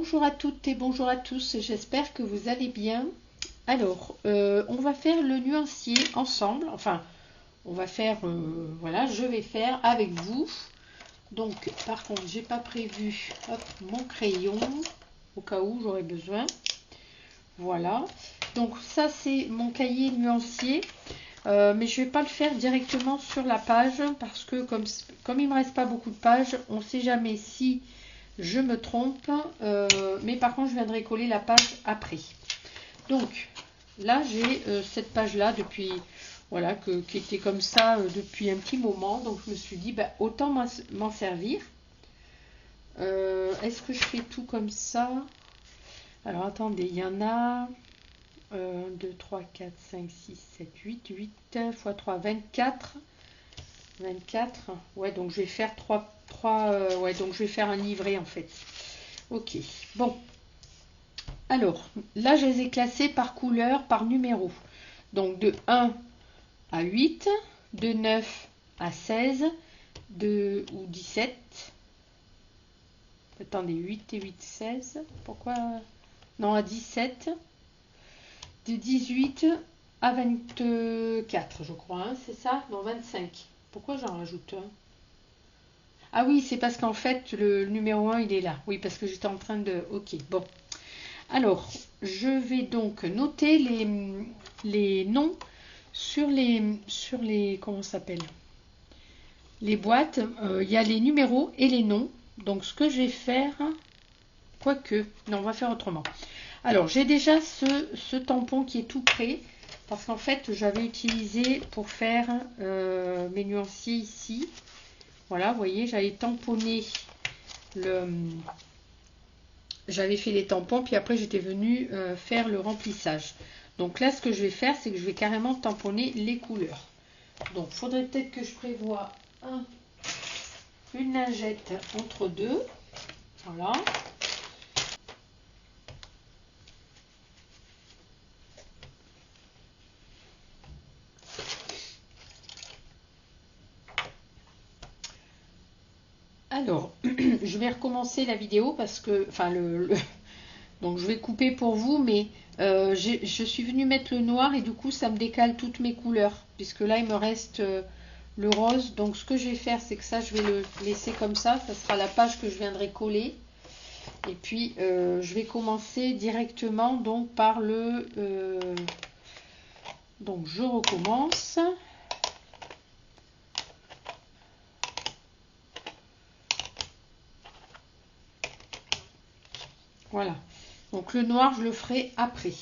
Bonjour à toutes et bonjour à tous, j'espère que vous allez bien. Alors, on va faire le nuancier ensemble, enfin, on va faire, voilà, je vais faire avec vous. Donc, par contre, j'ai pas prévu mon crayon, au cas où j'aurais besoin. Voilà, donc ça c'est mon cahier nuancier, mais je vais pas le faire directement sur la page, parce que comme il me reste pas beaucoup de pages, on sait jamais si je me trompe, mais par contre je viendrai coller la page après. Donc là j'ai cette page là depuis, voilà, qui était comme ça depuis un petit moment, donc je me suis dit bah, autant m'en servir. Est-ce que je fais tout comme ça? Alors attendez, il y en a 1, 2, 3, 4, 5, 6, 7, 8, 8 x 3, 24. 24, ouais, donc je vais faire 3 ouais, donc je vais faire un livret en fait. Ok, bon. Alors, là, je les ai classés par couleur, par numéro. Donc, de 1 à 8, de 9 à 16, ou 17. Attendez, 8 et 8, 16. Pourquoi? Non, à 17. De 18 à 24, je crois, hein, c'est ça? Non, 25. Pourquoi j'en rajoute un? Ah oui, c'est parce qu'en fait, le numéro 1, il est là. Oui, parce que j'étais en train de... Ok, bon. Alors, je vais donc noter les noms sur les comment ça s'appelle? Les boîtes. Il y a les numéros et les noms. Donc, ce que je vais faire... Quoique, non, on va faire autrement. Alors, j'ai déjà ce tampon qui est tout prêt. Parce qu'en fait, j'avais utilisé pour faire mes nuanciers ici. Voilà, vous voyez, j'avais tamponné j'avais fait les tampons, puis après j'étais venue faire le remplissage. Donc là, ce que je vais faire, c'est que je vais carrément tamponner les couleurs. Donc, il faudrait peut-être que je prévoie une lingette entre deux. Voilà. Alors, je vais recommencer la vidéo parce que, enfin, donc je vais couper pour vous, mais je suis venue mettre le noir et du coup ça me décale toutes mes couleurs, puisque là il me reste le rose. Donc ce que je vais faire, c'est que ça je vais le laisser comme ça sera la page que je viendrai coller. Et puis je vais commencer directement donc par donc je recommence. Voilà, donc le noir je le ferai après.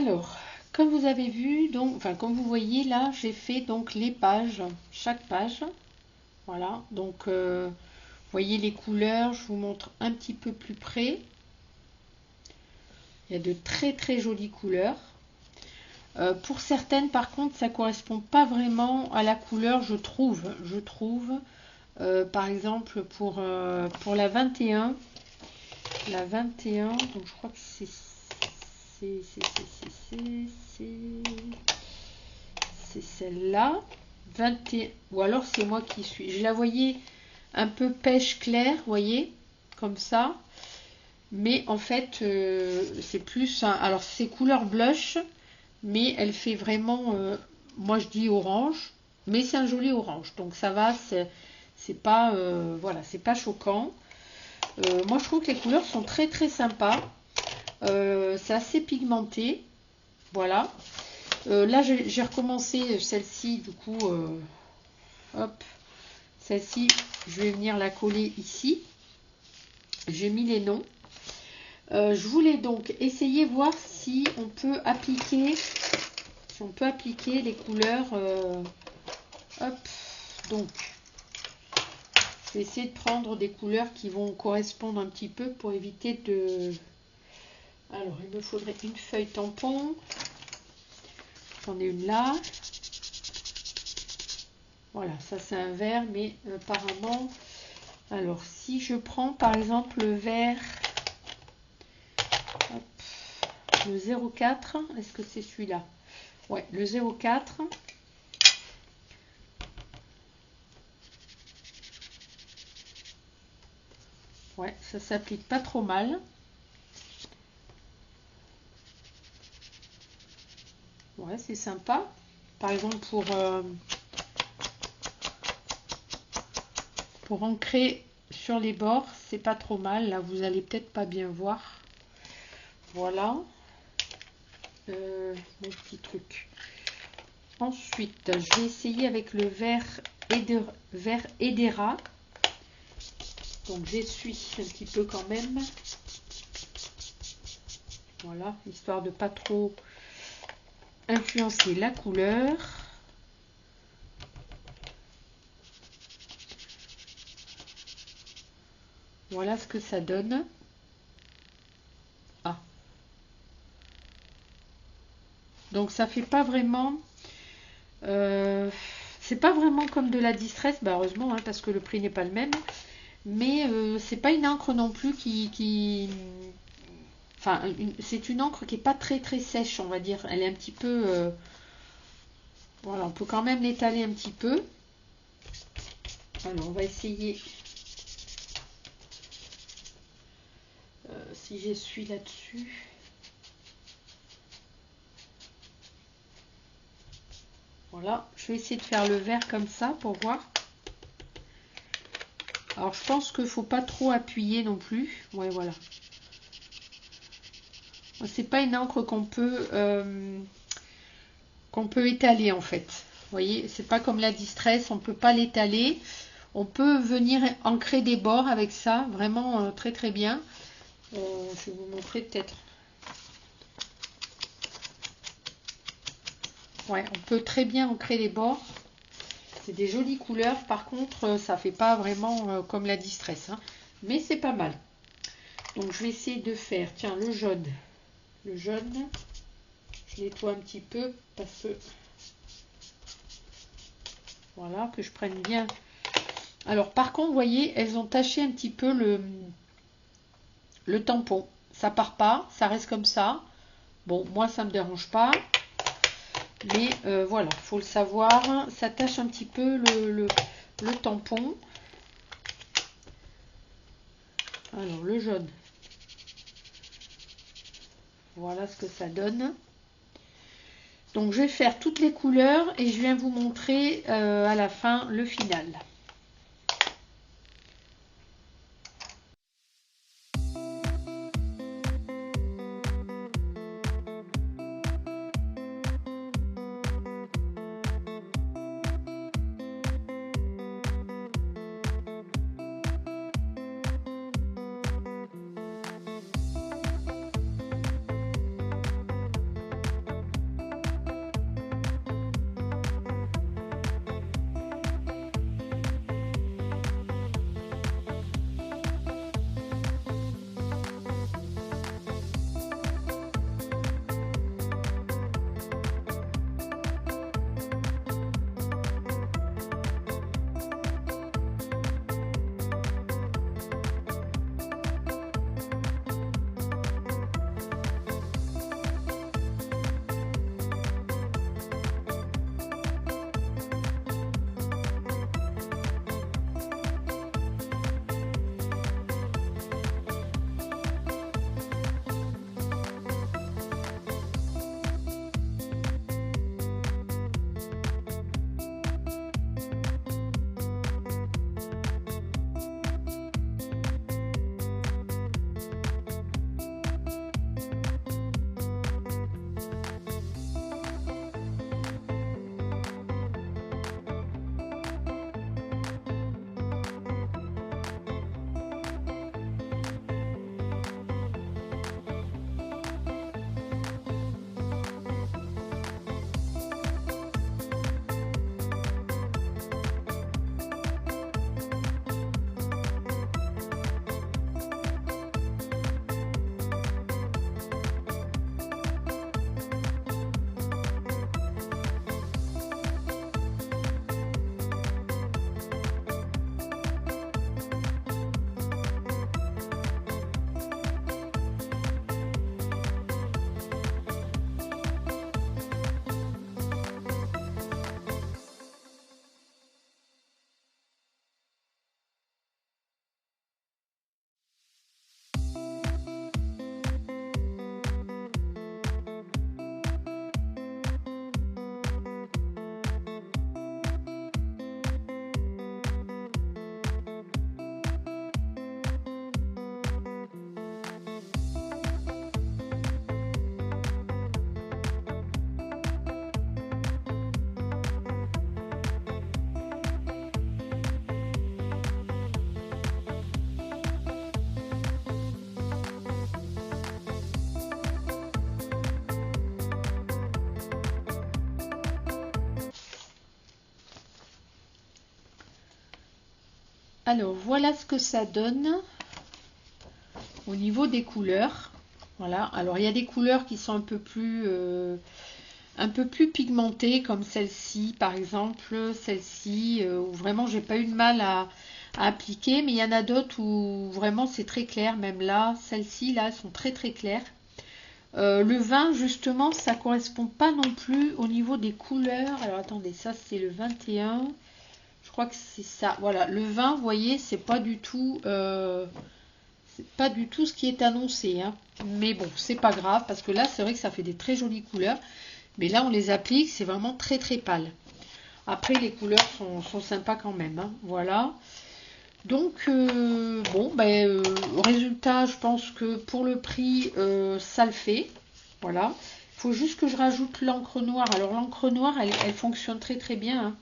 Alors, comme vous avez vu, donc, enfin, comme vous voyez là, j'ai fait donc les pages, chaque page. Voilà, donc, vous voyez les couleurs, je vous montre un petit peu plus près. Il y a de très très jolies couleurs. Pour certaines, par contre, ça ne correspond pas vraiment à la couleur, je trouve. Par exemple, pour la 21, donc je crois que c'est celle-là. 21, ou alors c'est moi qui suis. Je la voyais un peu pêche claire, vous voyez, comme ça. Mais en fait, c'est plus... alors, c'est couleur blush, mais elle fait vraiment... moi, je dis orange, mais c'est un joli orange. Donc, ça va, c'est pas... voilà, c'est pas choquant. Moi, je trouve que les couleurs sont très, très sympas. C'est assez pigmenté. Voilà. Là, j'ai recommencé celle-ci, du coup... hop. Celle-ci, je vais venir la coller ici. J'ai mis les noms. Je voulais donc essayer voir si on peut appliquer les couleurs. Hop, donc je vais essayer de prendre des couleurs qui vont correspondre un petit peu pour éviter de... Alors, il me faudrait une feuille tampon. J'en ai une là. Voilà, ça c'est un vert, mais apparemment... Alors, si je prends par exemple le vert... Le 04, est-ce que c'est celui-là? Ouais, le 04. Ouais, ça s'applique pas trop mal. Ouais, c'est sympa. Par exemple, pour ancrer sur les bords, c'est pas trop mal. Là, vous allez peut-être pas bien voir. Voilà. Mon petit truc. Ensuite, je vais essayer avec le vert Edera. Donc, j'essuie un petit peu quand même. Voilà, histoire de pas trop influencer la couleur. Voilà ce que ça donne. Ah. Donc ça fait pas vraiment... c'est pas vraiment comme de la distress, bah heureusement, hein, parce que le prix n'est pas le même. Mais c'est pas une encre non plus enfin, c'est une encre qui est pas très très sèche, on va dire. Elle est un petit peu... voilà, on peut quand même l'étaler un petit peu. Alors, on va essayer... si j'essuie là-dessus... Voilà, je vais essayer de faire le vert comme ça pour voir. Alors, je pense qu'il ne faut pas trop appuyer non plus. Ouais, voilà. C'est pas une encre qu'on peut étaler en fait. Vous voyez, c'est pas comme la distress, on peut pas l'étaler. On peut venir ancrer des bords avec ça, vraiment très très bien. Je vais vous montrer peut-être. Ouais, on peut très bien ancrer les bords. C'est des jolies couleurs. Par contre, ça fait pas vraiment comme la distress, hein. Mais c'est pas mal. Donc, je vais essayer de faire, tiens, le jaune. Le jaune, je nettoie un petit peu parce que... Voilà, que je prenne bien. Alors, par contre, vous voyez, elles ont taché un petit peu le tampon. Ça part pas, ça reste comme ça. Bon, moi, ça me dérange pas. Mais voilà, il faut le savoir. Ça tache un petit peu le tampon. Alors, le jaune. Voilà ce que ça donne. Donc, je vais faire toutes les couleurs et je viens vous montrer à la fin le final. Alors, voilà ce que ça donne au niveau des couleurs. Voilà, alors il y a des couleurs qui sont un peu plus pigmentées, comme celle-ci, par exemple, celle-ci, où vraiment j'ai pas eu de mal à appliquer, mais il y en a d'autres où vraiment c'est très clair, même là, celles-ci, là, sont très très claires. Le vin, justement, ça correspond pas non plus au niveau des couleurs. Alors attendez, ça c'est le 21. Je crois que c'est ça. Voilà, le vin, vous voyez, c'est pas du tout ce qui est annoncé. Hein. Mais bon, c'est pas grave, parce que là, c'est vrai que ça fait des très jolies couleurs. Mais là, on les applique, c'est vraiment très très pâle. Après, les couleurs sont sympas quand même. Hein. Voilà. Donc, bon, ben, résultat, je pense que pour le prix, ça le fait. Voilà. Il faut juste que je rajoute l'encre noire. Alors, l'encre noire, elle fonctionne très très bien. Hein.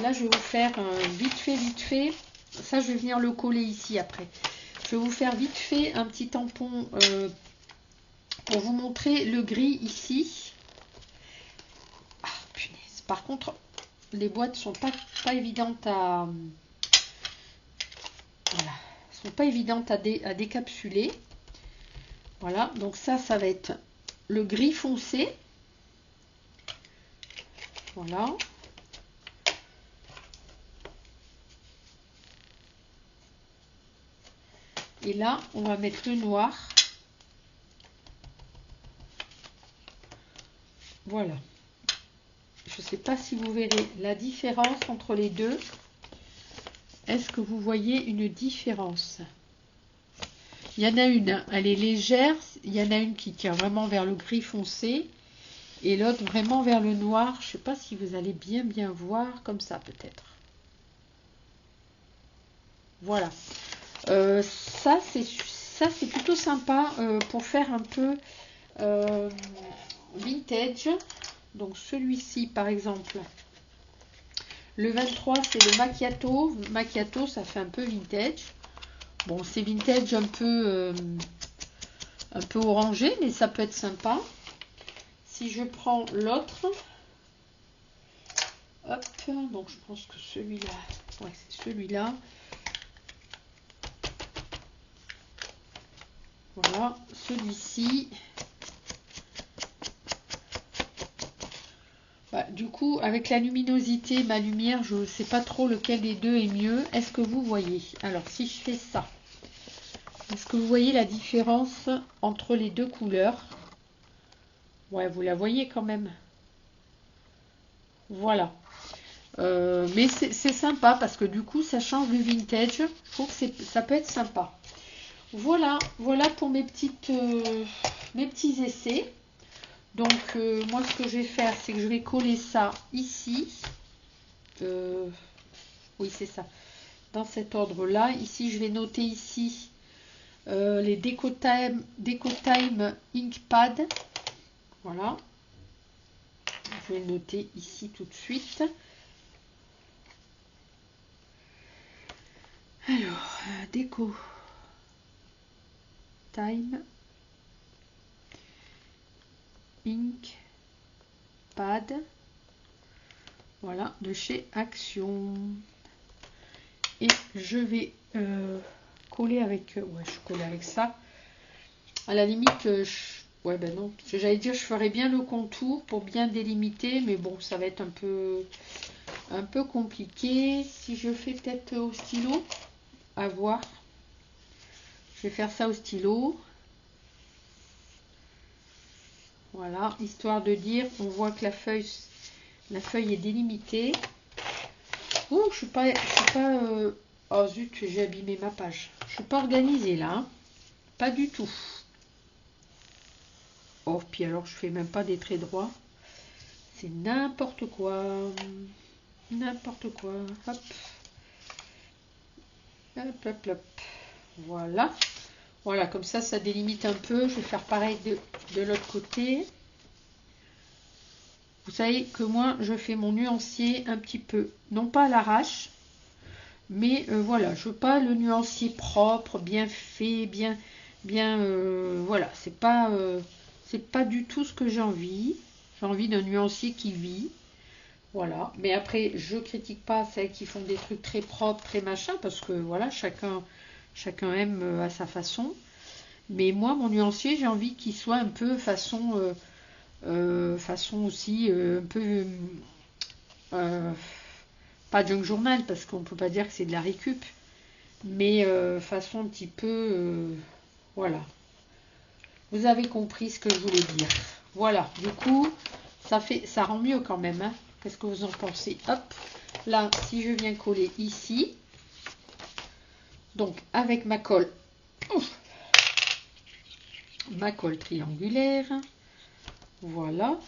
Là, je vais vous faire vite fait. Ça, je vais venir le coller ici après. Je vais vous faire vite fait un petit tampon pour vous montrer le gris ici. Ah, punaise. Par contre, les boîtes sont pas évidentes à... Voilà. Sont pas évidentes à décapsuler. Voilà. Donc ça va être le gris foncé. Voilà. Et là, on va mettre le noir. Voilà. Je ne sais pas si vous verrez la différence entre les deux. Est-ce que vous voyez une différence? Il y en a une, elle est légère. Il y en a une qui tire vraiment vers le gris foncé. Et l'autre vraiment vers le noir. Je ne sais pas si vous allez bien voir comme ça peut-être. Voilà. Ça c'est plutôt sympa pour faire un peu vintage. Donc celui-ci par exemple, le 23 c'est le macchiato. Macchiato, ça fait un peu vintage. Bon, c'est vintage un peu orangé, mais ça peut être sympa. Si je prends l'autre, hop, donc je pense que celui-là, ouais, c'est celui-là. Voilà, celui-ci. Bah, du coup, avec la luminosité, ma lumière, je ne sais pas trop lequel des deux est mieux. Est-ce que vous voyez? Alors, si je fais ça, est-ce que vous voyez la différence entre les deux couleurs? Ouais, vous la voyez quand même. Voilà. Mais c'est sympa parce que du coup, ça change du vintage. Je trouve que ça peut être sympa. Voilà pour mes petits essais. Donc, moi, ce que je vais faire, c'est que je vais coller ça ici. Oui, c'est ça. Dans cet ordre-là. Ici, je vais noter ici les DecoTime Inkpad. Voilà. Je vais noter ici tout de suite. Alors, DecoTime Inkpad. Voilà, de chez Action. Et je vais coller avec... ouais, je colle avec ça. À la limite, ouais, ben non. J'allais dire, je ferais bien le contour pour bien délimiter. Mais bon, ça va être un peu compliqué. Si je fais peut-être au stylo, à voir. Je vais faire ça au stylo. Voilà, histoire de dire, on voit que la feuille est délimitée. Oh, je suis pas oh zut, j'ai abîmé ma page. Je suis pas organisée là, hein. Pas du tout. Oh, puis alors je fais même pas des traits droits. C'est n'importe quoi. N'importe quoi. Hop. Hop, hop, hop. Voilà. Voilà, comme ça délimite un peu. Je vais faire pareil de l'autre côté. Vous savez que moi, je fais mon nuancier un petit peu, non pas à l'arrache, mais voilà, je veux pas le nuancier propre, bien fait, bien, voilà, c'est pas du tout ce que j'ai envie. J'ai envie d'un nuancier qui vit. Voilà. Mais après, je critique pas celles qui font des trucs très propres, très machin, parce que voilà, chacun aime à sa façon. Mais moi, mon nuancier, j'ai envie qu'il soit un peu façon aussi, un peu, euh, pas junk journal, parce qu'on peut pas dire que c'est de la récup, mais façon un petit peu, voilà. Vous avez compris ce que je voulais dire. Voilà, du coup, ça rend mieux quand même. Hein. Qu'est-ce que vous en pensez? Hop, là, si je viens coller ici, donc avec ma colle, triangulaire, voilà.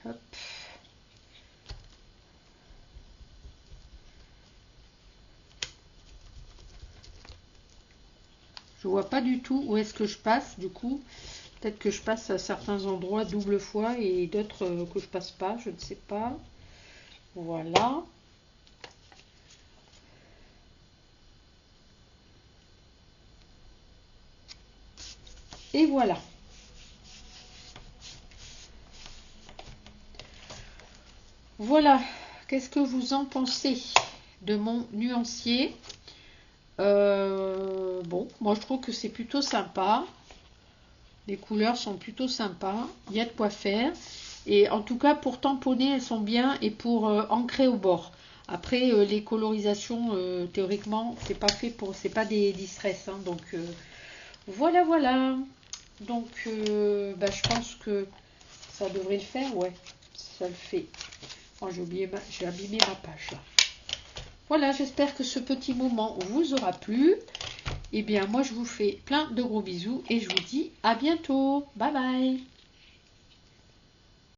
Hop. Je vois pas du tout où est-ce que je passe, du coup. Peut-être que je passe à certains endroits double fois et d'autres que je passe pas, je ne sais pas. Voilà. Et voilà. Voilà. Qu'est-ce que vous en pensez de mon nuancier? Bon, moi je trouve que c'est plutôt sympa. Les couleurs sont plutôt sympas. Il y a de quoi faire. Et en tout cas, pour tamponner, elles sont bien. Et pour ancrer au bord. Après, les colorisations, théoriquement, c'est pas fait pour. C'est pas des distress. Hein, donc, voilà, voilà. Donc, bah, je pense que ça devrait le faire. Ouais, ça le fait. Oh, j'ai abîmé ma page là. Voilà, j'espère que ce petit moment vous aura plu. Eh bien, moi, je vous fais plein de gros bisous et je vous dis à bientôt. Bye bye.